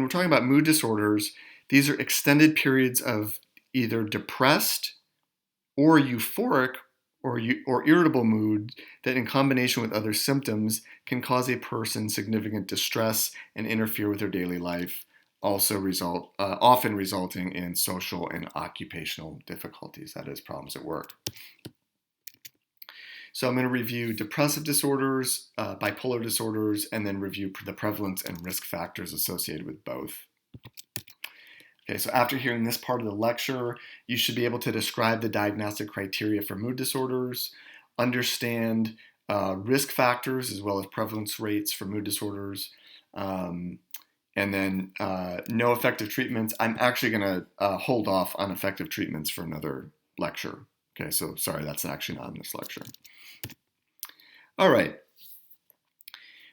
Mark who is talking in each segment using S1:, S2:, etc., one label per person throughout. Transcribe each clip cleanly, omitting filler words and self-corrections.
S1: we're talking about mood disorders, these are extended periods of either depressed or euphoric or irritable mood that in combination with other symptoms can cause a person significant distress and interfere with their daily life, often resulting in social and occupational difficulties, that is, problems at work. So I'm going to review depressive disorders, bipolar disorders, and then review the prevalence and risk factors associated with both. Okay, so after hearing this part of the lecture, you should be able to describe the diagnostic criteria for mood disorders, understand risk factors as well as prevalence rates for mood disorders, and then no effective treatments. I'm actually going to hold off on effective treatments for another lecture. Okay, so sorry, that's actually not in this lecture. All right.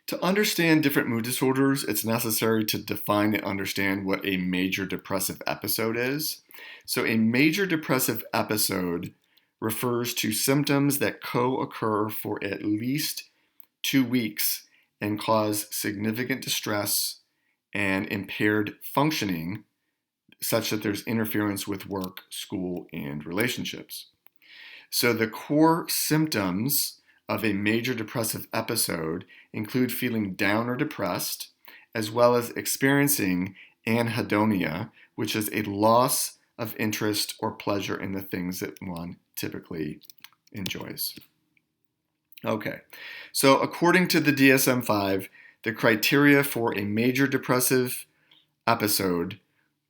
S1: To understand different mood disorders, it's necessary to define and understand what a major depressive episode is. So a major depressive episode refers to symptoms that co-occur for at least 2 weeks and cause significant distress and impaired functioning, such that there's interference with work, school, and relationships. So the core symptoms of a major depressive episode include feeling down or depressed, as well as experiencing anhedonia, which is a loss of interest or pleasure in the things that one typically enjoys. Okay, so according to the DSM-5, the criteria for a major depressive episode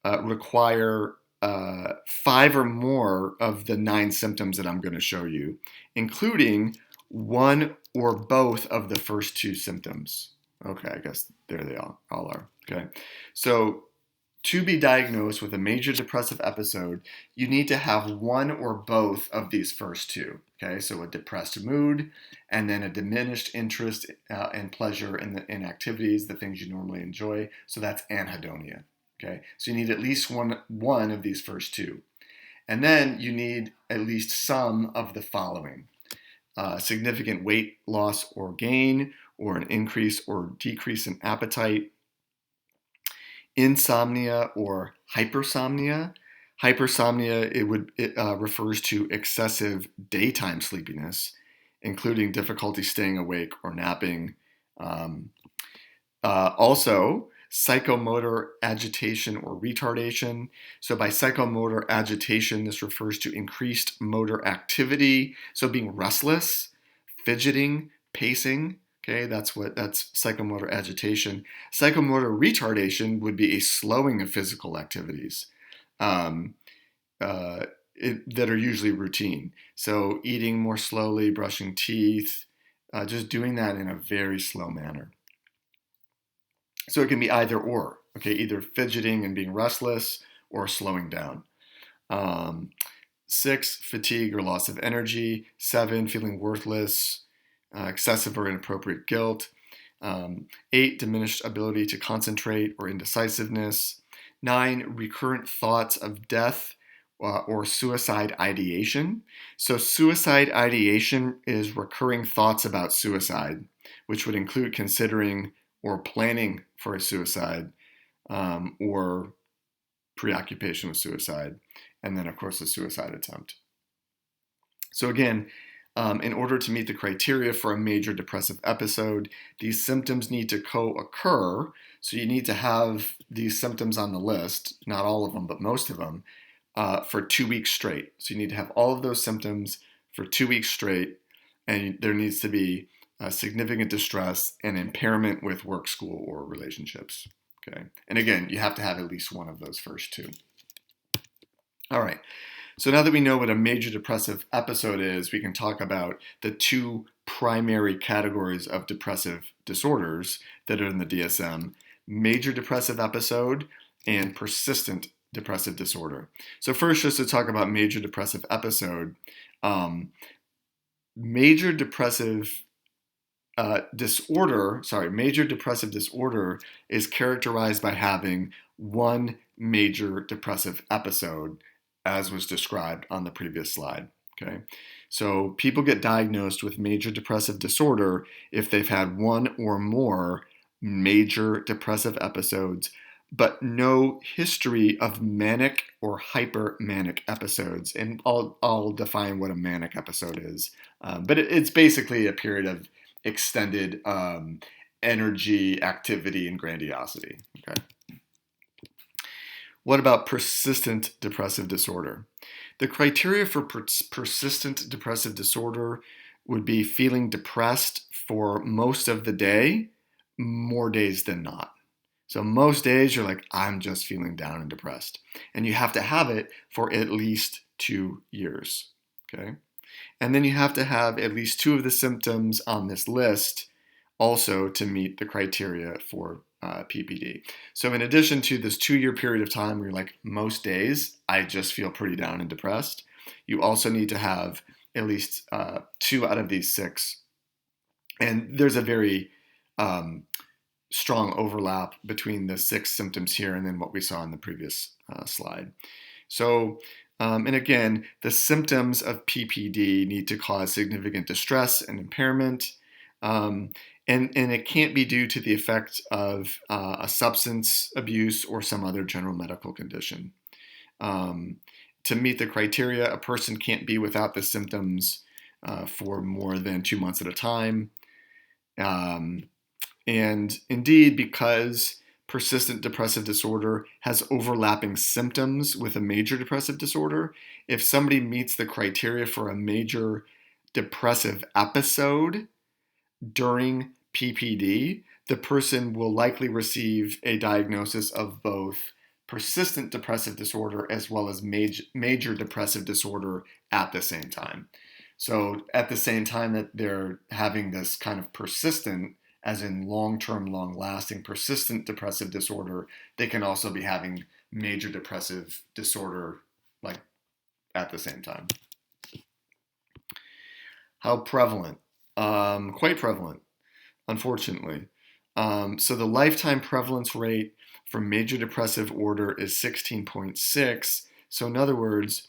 S1: require 5 or more of the 9 symptoms that I'm going to show you, including one or both of the first 2 symptoms. Okay, I guess there they all are. Okay, so to be diagnosed with a major depressive episode, you need to have one or both of these first 2. Okay, so a depressed mood, and then a diminished interest and pleasure in activities, the things you normally enjoy. So that's anhedonia. Okay, so you need at least one of these first 2, and then you need at least some of the following. Significant weight loss or gain, or an increase or decrease in appetite, insomnia or hypersomnia. Hypersomnia, it refers to excessive daytime sleepiness, including difficulty staying awake or napping. Also, psychomotor agitation or retardation. So by psychomotor agitation, this refers to increased motor activity. So being restless, fidgeting, pacing. Okay, that's psychomotor agitation. Psychomotor retardation would be a slowing of physical activities that are usually routine. So eating more slowly, brushing teeth, just doing that in a very slow manner. So it can be either or, okay, either fidgeting and being restless or slowing down. 6, fatigue or loss of energy. 7, feeling worthless, excessive or inappropriate guilt. 8, diminished ability to concentrate or indecisiveness. 9, recurrent thoughts of death or suicide ideation. So suicide ideation is recurring thoughts about suicide, which would include considering or planning for a suicide, or preoccupation with suicide, and then of course a suicide attempt. So again, in order to meet the criteria for a major depressive episode, these symptoms need to co-occur. So you need to have these symptoms on the list, not all of them, but most of them, for 2 weeks straight. So you need to have all of those symptoms for 2 weeks straight, and there needs to be significant distress and impairment with work, school, or relationships. Okay, and again, you have to have at least one of those first 2. All right, so now that we know what a major depressive episode is, we can talk about the 2 primary categories of depressive disorders that are in the DSM: major depressive episode and persistent depressive disorder. So first, just to talk about major depressive episode, major depressive disorder is characterized by having one major depressive episode, as was described on the previous slide. Okay, so people get diagnosed with major depressive disorder if they've had one or more major depressive episodes, but no history of manic or hypermanic episodes. And I'll define what a manic episode is. But it's basically a period of extended energy, activity, and grandiosity. Okay. What about persistent depressive disorder? The criteria for persistent depressive disorder would be feeling depressed for most of the day, more days than not. So most days you're like, I'm just feeling down and depressed. And you have to have it for at least 2 years. Okay. And then you have to have at least 2 of the symptoms on this list also to meet the criteria for PPD. So in addition to this 2-year period of time where you're like, most days I just feel pretty down and depressed, you also need to have at least 2 out of these 6. And there's a very strong overlap between the 6 symptoms here and then what we saw in the previous slide. So, and again, the symptoms of PPD need to cause significant distress and impairment. And it can't be due to the effect of a substance abuse or some other general medical condition. To meet the criteria, a person can't be without the symptoms for more than 2 months at a time. And indeed, because persistent depressive disorder has overlapping symptoms with a major depressive disorder, if somebody meets the criteria for a major depressive episode during PPD, the person will likely receive a diagnosis of both persistent depressive disorder as well as major depressive disorder at the same time. So at the same time that they're having this kind of persistent, as in long-term, long-lasting, persistent depressive disorder, they can also be having major depressive disorder like at the same time. How prevalent? Quite prevalent, unfortunately. So the lifetime prevalence rate for major depressive order is 16.6. So in other words,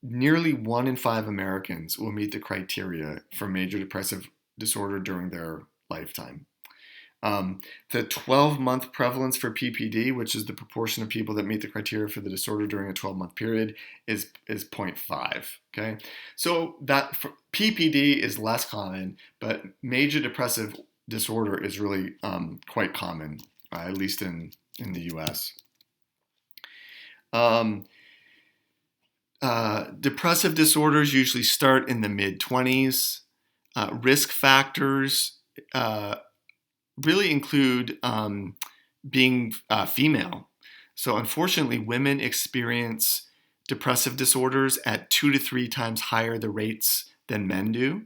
S1: nearly 1 in 5 Americans will meet the criteria for major depressive disorder during their lifetime. The 12-month prevalence for PPD, which is the proportion of people that meet the criteria for the disorder during a 12-month period, is 0.5. Okay, so that PPD is less common, but major depressive disorder is really quite common, at least in the U.S. Depressive disorders usually start in the mid-20s. Risk factors really include being female. So unfortunately, women experience depressive disorders at 2 to 3 times higher the rates than men do.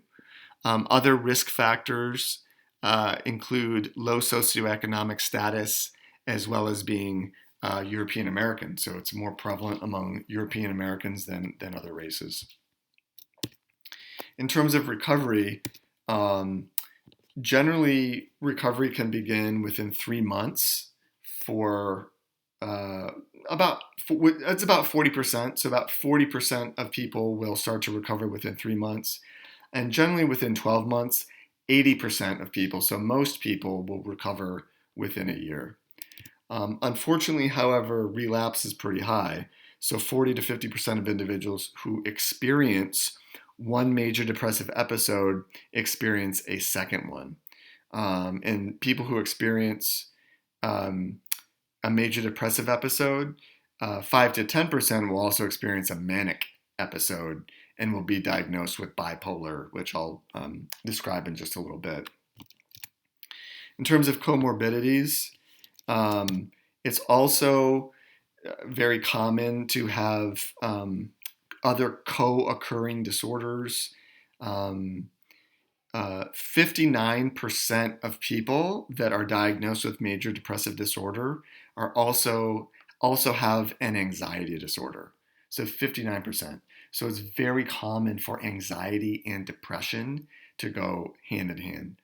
S1: Other risk factors include low socioeconomic status as well as being European American. So it's more prevalent among European Americans than other races. In terms of recovery, generally, recovery can begin within 3 months for it's about 40%. So about 40% of people will start to recover within 3 months. And generally within 12 months, 80% of people, so most people, will recover within a year. Unfortunately, however, relapse is pretty high. So 40 to 50% of individuals who experience one major depressive episode experience a second one. And people who experience a major depressive episode, 5 to 10% will also experience a manic episode and will be diagnosed with bipolar, which I'll describe in just a little bit. In terms of comorbidities, it's also very common to have other co-occurring disorders. 59% of people that are diagnosed with major depressive disorder are also have an anxiety disorder. So 59%. So it's very common for anxiety and depression to go hand in hand.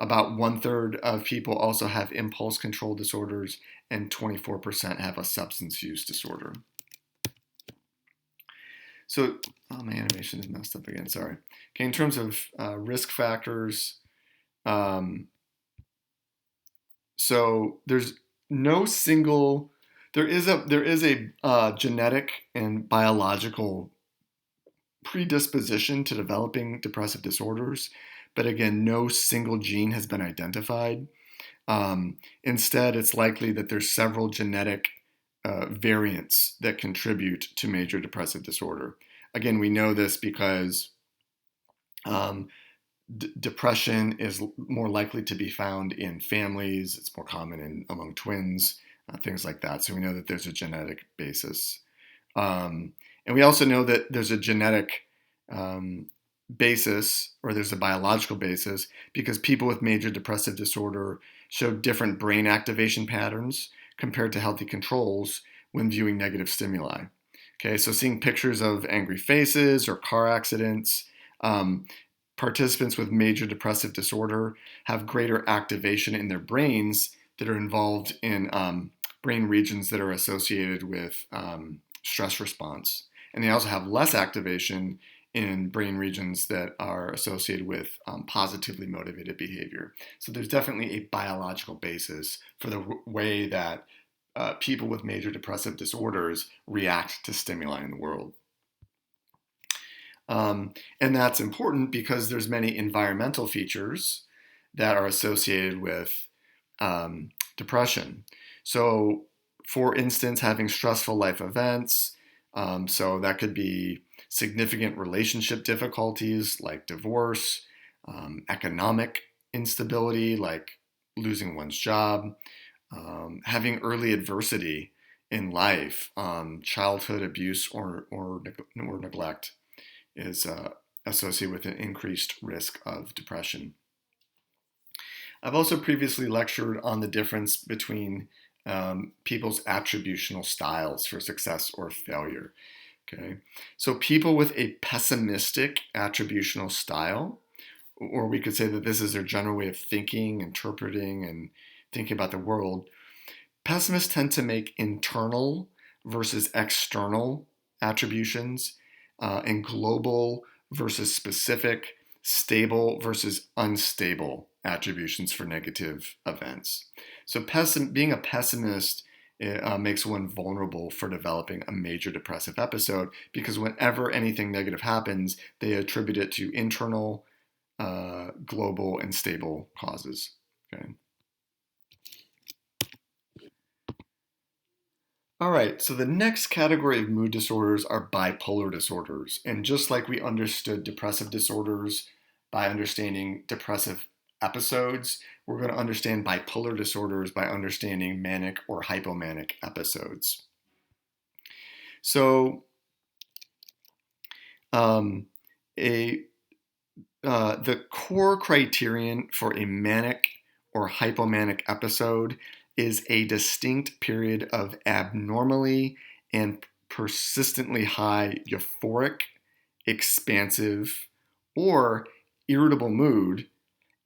S1: About 1/3 of people also have impulse control disorders, and 24% have a substance use disorder. So, my animation is messed up again, sorry. Okay, in terms of risk factors, so there's no single, there is a genetic and biological predisposition to developing depressive disorders, but again, no single gene has been identified. Instead, it's likely that there's several genetic variants that contribute to major depressive disorder. Again, we know this because um, depression is more likely to be found in families. It's more common among twins, things like that. So we know that there's a genetic basis. And we also know that there's a genetic um, basis, or there's a biological basis, because people with major depressive disorder show different brain activation patterns compared to healthy controls when viewing negative stimuli. Okay, so seeing pictures of angry faces or car accidents, participants with major depressive disorder have greater activation in their brains that are involved in brain regions that are associated with stress response. And they also have less activation in brain regions that are associated with positively motivated behavior. So there's definitely a biological basis for the way that people with major depressive disorders react to stimuli in the world. And that's important because there's many environmental features that are associated with depression. So, for instance, having stressful life events, so that could be significant relationship difficulties like divorce, economic instability like losing one's job, having early adversity in life, childhood abuse or neglect is associated with an increased risk of depression. I've also previously lectured on the difference between people's attributional styles for success or failure. Okay, so people with a pessimistic attributional style, or we could say that this is their general way of thinking, interpreting, and thinking about the world. Pessimists tend to make internal versus external attributions, and global versus specific, stable versus unstable attributions for negative events. So being a pessimist makes one vulnerable for developing a major depressive episode, because whenever anything negative happens, they attribute it to internal, global, and stable causes. Okay. All right, so the next category of mood disorders are bipolar disorders. And just like we understood depressive disorders by understanding depressive episodes, we're going to understand bipolar disorders by understanding manic or hypomanic episodes. So, the core criterion for a manic or hypomanic episode is a distinct period of abnormally and persistently high euphoric, expansive, or irritable mood,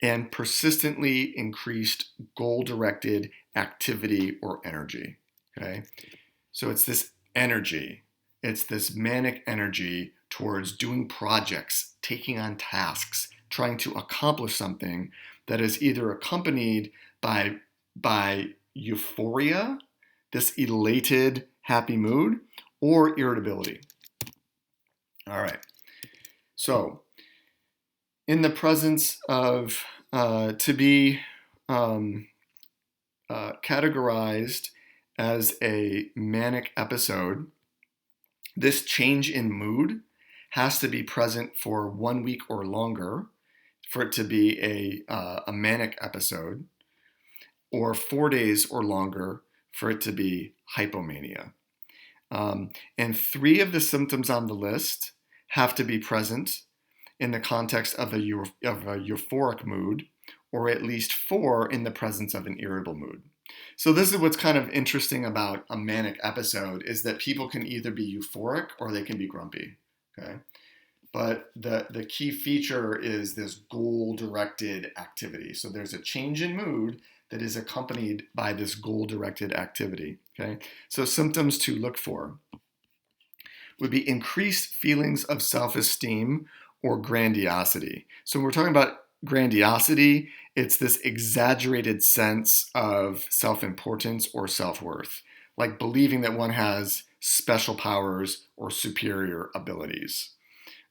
S1: and persistently increased goal-directed activity or energy. Okay? So it's this energy. It's this manic energy towards doing projects, taking on tasks, trying to accomplish something that is either accompanied by euphoria, this elated, happy mood, or irritability. All right. So, in the presence of to be categorized as a manic episode, this change in mood has to be present for 1 week or longer for it to be a manic episode, or 4 days or longer for it to be hypomania. And 3 of the symptoms on the list have to be present in the context of a euphoric mood, or at least 4 in the presence of an irritable mood. So this is what's kind of interesting about a manic episode, is that people can either be euphoric or they can be grumpy. Okay, but the key feature is this goal-directed activity. So there's a change in mood that is accompanied by this goal-directed activity. Okay, so symptoms to look for would be increased feelings of self-esteem or grandiosity. So when we're talking about grandiosity, it's this exaggerated sense of self-importance or self-worth, like believing that one has special powers or superior abilities.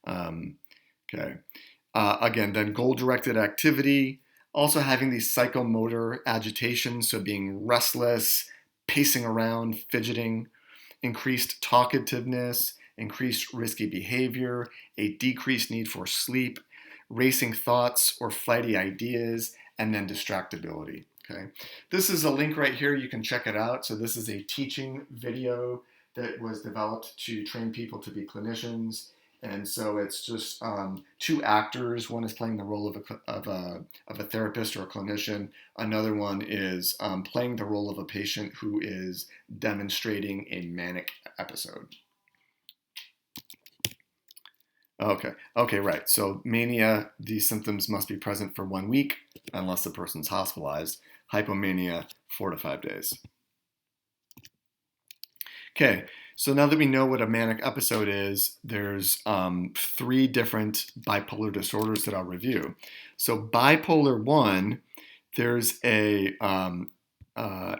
S1: Okay. Again, then goal-directed activity, also having these psychomotor agitations, so being restless, pacing around, fidgeting, increased talkativeness, increased risky behavior, a decreased need for sleep, racing thoughts or flighty ideas, and then distractibility. Okay, this is a link right here. You can check it out. So this is a teaching video that was developed to train people to be clinicians. And so it's just two actors. One is playing the role of a therapist or a clinician. Another one is playing the role of a patient who is demonstrating a manic episode. Okay, right. So mania, these symptoms must be present for 1 week unless the person's hospitalized. Hypomania, 4 to 5 days. Okay, so now that we know what a manic episode is, there's 3 different bipolar disorders that I'll review. So bipolar 1, there's and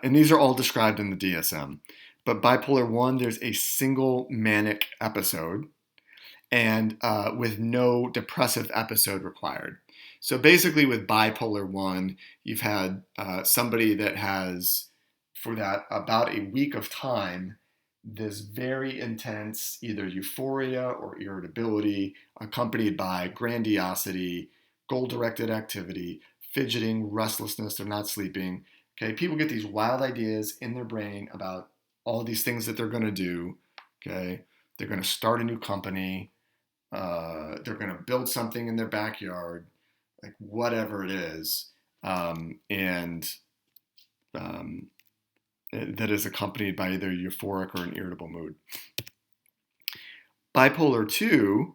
S1: these are all described in the DSM, but bipolar 1, there's a single manic episode and with no depressive episode required. So basically with bipolar 1, you've had somebody that has, for that about a week of time, this very intense either euphoria or irritability accompanied by grandiosity, goal-directed activity, fidgeting, restlessness, they're not sleeping. Okay, people get these wild ideas in their brain about all these things that they're going to do. Okay, they're going to start a new company. They're going to build something in their backyard, like whatever it is, that is accompanied by either euphoric or an irritable mood. Bipolar 2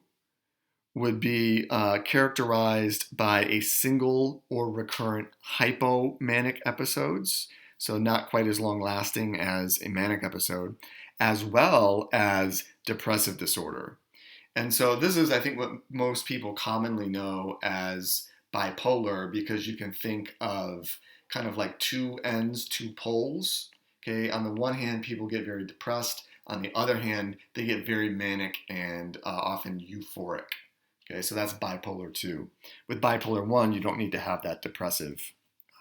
S1: would be characterized by a single or recurrent hypomanic episodes, so not quite as long-lasting as a manic episode, as well as depressive disorder. And so this is, I think, what most people commonly know as bipolar, because you can think of kind of like 2 ends, 2 poles. Okay, on the one hand, people get very depressed. On the other hand, they get very manic and often euphoric. Okay, so that's bipolar 2. With bipolar 1, you don't need to have that depressive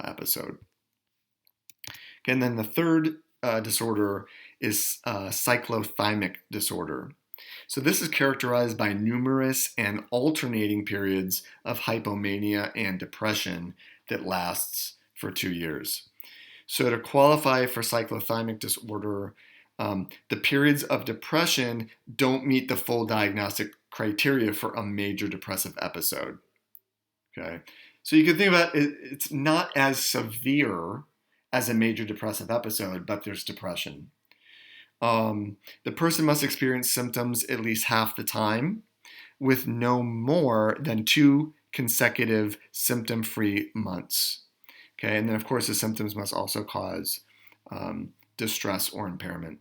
S1: episode. Okay, and then the third disorder is cyclothymic disorder. So this is characterized by numerous and alternating periods of hypomania and depression that lasts for 2 years. So to qualify for cyclothymic disorder, the periods of depression don't meet the full diagnostic criteria for a major depressive episode. Okay, so you can think about it, it's not as severe as a major depressive episode, but there's depression. The person must experience symptoms at least half the time with no more than 2 consecutive symptom-free months. Okay, and then of course the symptoms must also cause distress or impairment.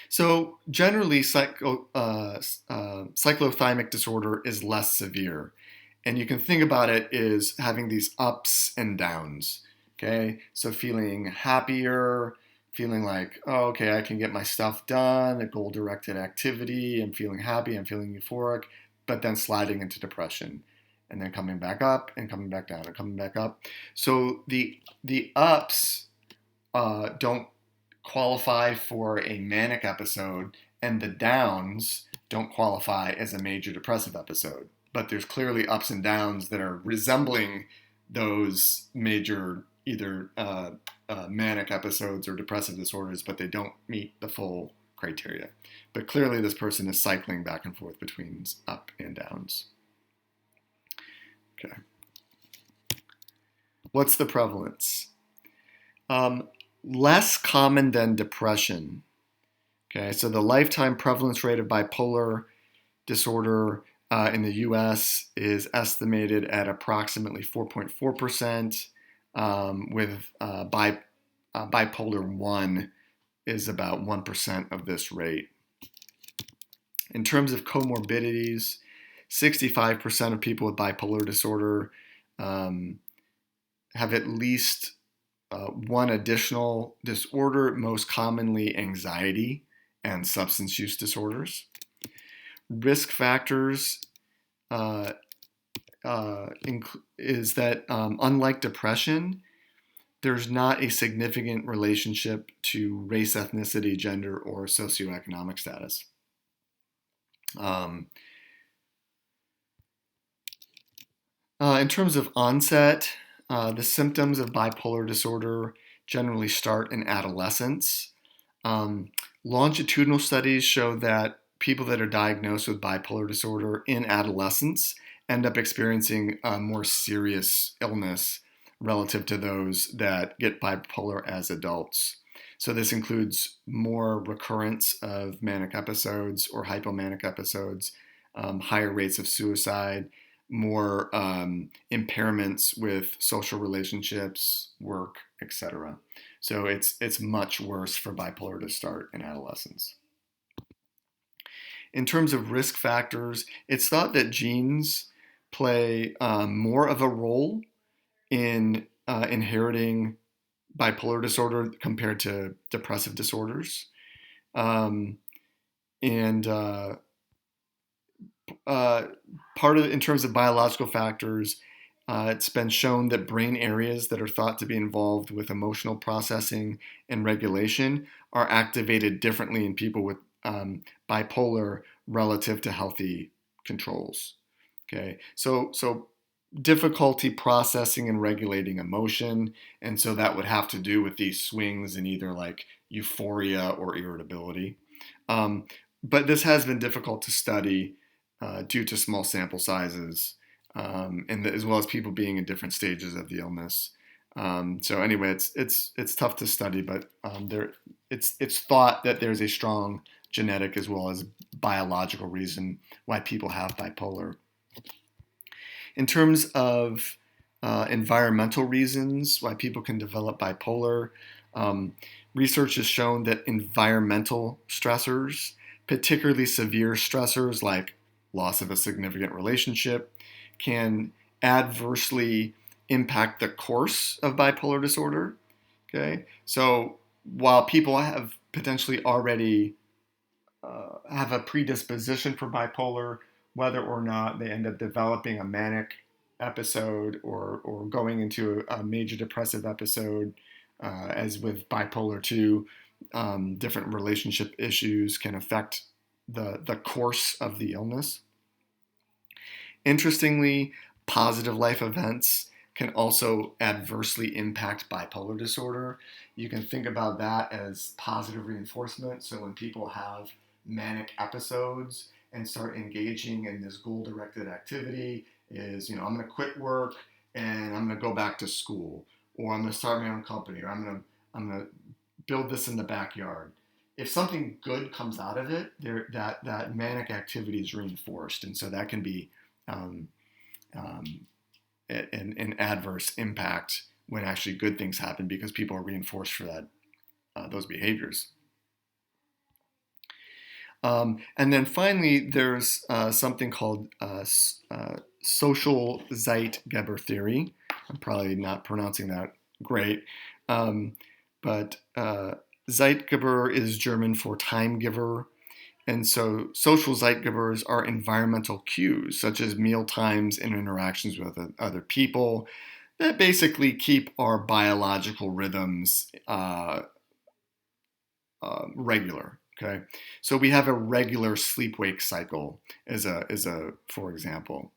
S1: So generally, cyclothymic disorder is less severe, and you can think about it as having these ups and downs. Okay, so feeling happier, feeling like, oh, okay, I can get my stuff done, a goal-directed activity, I'm feeling happy, I'm feeling euphoric, but then sliding into depression, and then coming back up and coming back down and coming back up. So the ups don't qualify for a manic episode, and the downs don't qualify as a major depressive episode. But there's clearly ups and downs that are resembling those major either manic episodes or depressive disorders, but they don't meet the full criteria. But clearly this person is cycling back and forth between up and downs. Okay. What's the prevalence? Less common than depression. Okay, so the lifetime prevalence rate of bipolar disorder in the U.S. is estimated at approximately 4.4%, with bipolar 1 is about 1% of this rate. In terms of comorbidities, 65% of people with bipolar disorder have at least one additional disorder, most commonly anxiety and substance use disorders. Risk factors is that unlike depression, there's not a significant relationship to race, ethnicity, gender, or socioeconomic status. In terms of onset, the symptoms of bipolar disorder generally start in adolescence. Longitudinal studies show that people that are diagnosed with bipolar disorder in adolescence end up experiencing a more serious illness relative to those that get bipolar as adults. So this includes more recurrence of manic episodes or hypomanic episodes, higher rates of suicide, more impairments with social relationships, work, etc. So it's much worse for bipolar to start in adolescence. In terms of risk factors, it's thought that genes play more of a role in inheriting bipolar disorder compared to depressive disorders. And part of it, in terms of biological factors, it's been shown that brain areas that are thought to be involved with emotional processing and regulation are activated differently in people with bipolar relative to healthy controls. Okay, so difficulty processing and regulating emotion, and so that would have to do with these swings in either like euphoria or irritability. But this has been difficult to study due to small sample sizes, and as well as people being in different stages of the illness. So anyway, it's tough to study, but it's thought that there's a strong genetic as well as biological reason why people have bipolar. In terms of environmental reasons why people can develop bipolar, research has shown that environmental stressors, particularly severe stressors like loss of a significant relationship, can adversely impact the course of bipolar disorder. Okay, so while people have potentially already have a predisposition for bipolar, whether or not they end up developing a manic episode or going into a major depressive episode, as with bipolar 2, different relationship issues can affect the course of the illness. Interestingly, positive life events can also adversely impact bipolar disorder. You can think about that as positive reinforcement. So when people have manic episodes and start engaging in this goal-directed activity, is, I'm going to quit work and I'm going to go back to school, or I'm going to start my own company, or I'm going to build this in the backyard. If something good comes out of it, that manic activity is reinforced, and so that can be an adverse impact when actually good things happen because people are reinforced for that those behaviors. And then finally, there's something called social Zeitgeber theory. I'm probably not pronouncing that great, but Zeitgeber is German for time giver. And so social Zeitgebers are environmental cues, such as meal times and interactions with other people, that basically keep our biological rhythms regular. Okay, so we have a regular sleep-wake cycle as a for example.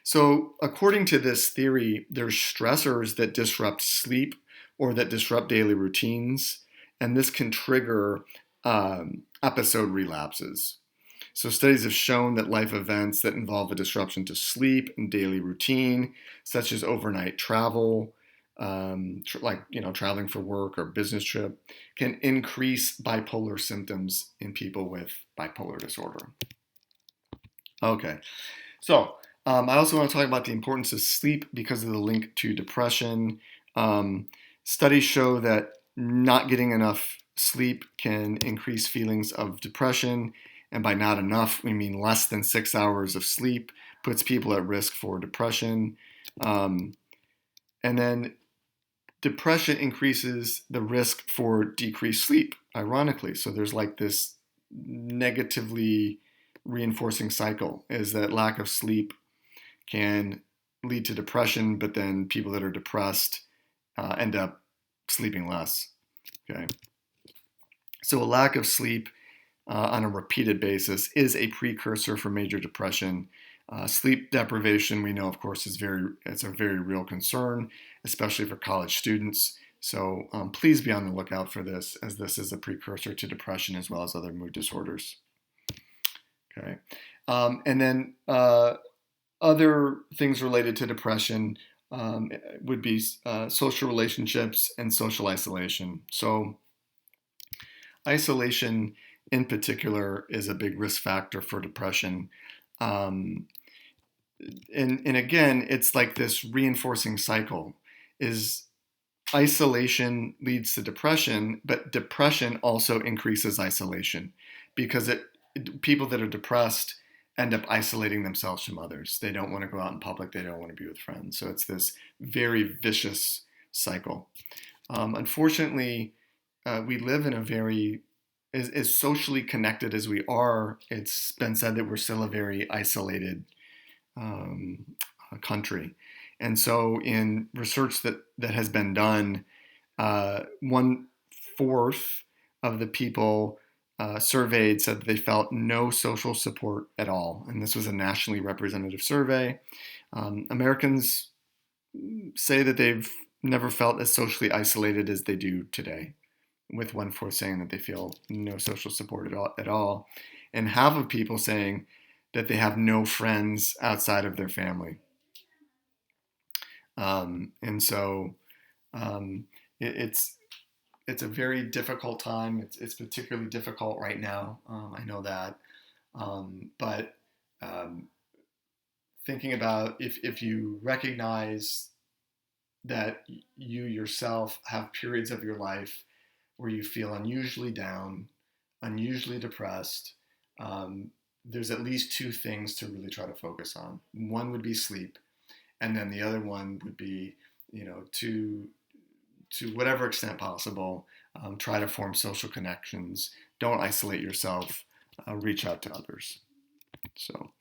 S1: So according to this theory, there's stressors that disrupt sleep or that disrupt daily routines, and this can trigger episode relapses. So studies have shown that life events that involve a disruption to sleep and daily routine, such as overnight travel, traveling for work or business trip, can increase bipolar symptoms in people with bipolar disorder. Okay, so I also want to talk about the importance of sleep because of the link to depression. Studies show that not getting enough sleep can increase feelings of depression, and by not enough, we mean less than 6 hours of sleep puts people at risk for depression. And then depression increases the risk for decreased sleep, ironically. So there's like this negatively reinforcing cycle, is that lack of sleep can lead to depression, but then people that are depressed end up sleeping less. Okay. So a lack of sleep on a repeated basis is a precursor for major depression. Sleep deprivation, we know, of course, it's a very real concern, especially for college students. So please be on the lookout for this, as this is a precursor to depression as well as other mood disorders. Okay, and then other things related to depression would be social relationships and social isolation. So isolation in particular is a big risk factor for depression. And again, it's like this reinforcing cycle, is isolation leads to depression, but depression also increases isolation, because people that are depressed end up isolating themselves from others. They don't want to go out in public. They don't want to be with friends. So it's this very vicious cycle. Unfortunately, we live in a very, as socially connected as we are, it's been said that we're still a very isolated country. And so in research that has been done, 1/4 of the people surveyed said that they felt no social support at all. And this was a nationally representative survey. Americans say that they've never felt as socially isolated as they do today, with 1/4 saying that they feel no social support at all. And half of people saying that they have no friends outside of their family. And so it's a very difficult time. It's particularly difficult right now. I know that. But thinking about if you recognize that you yourself have periods of your life where you feel unusually down, unusually depressed, there's at least two things to really try to focus on. One would be sleep, and then the other one would be, to whatever extent possible, try to form social connections. Don't isolate yourself. Reach out to others. So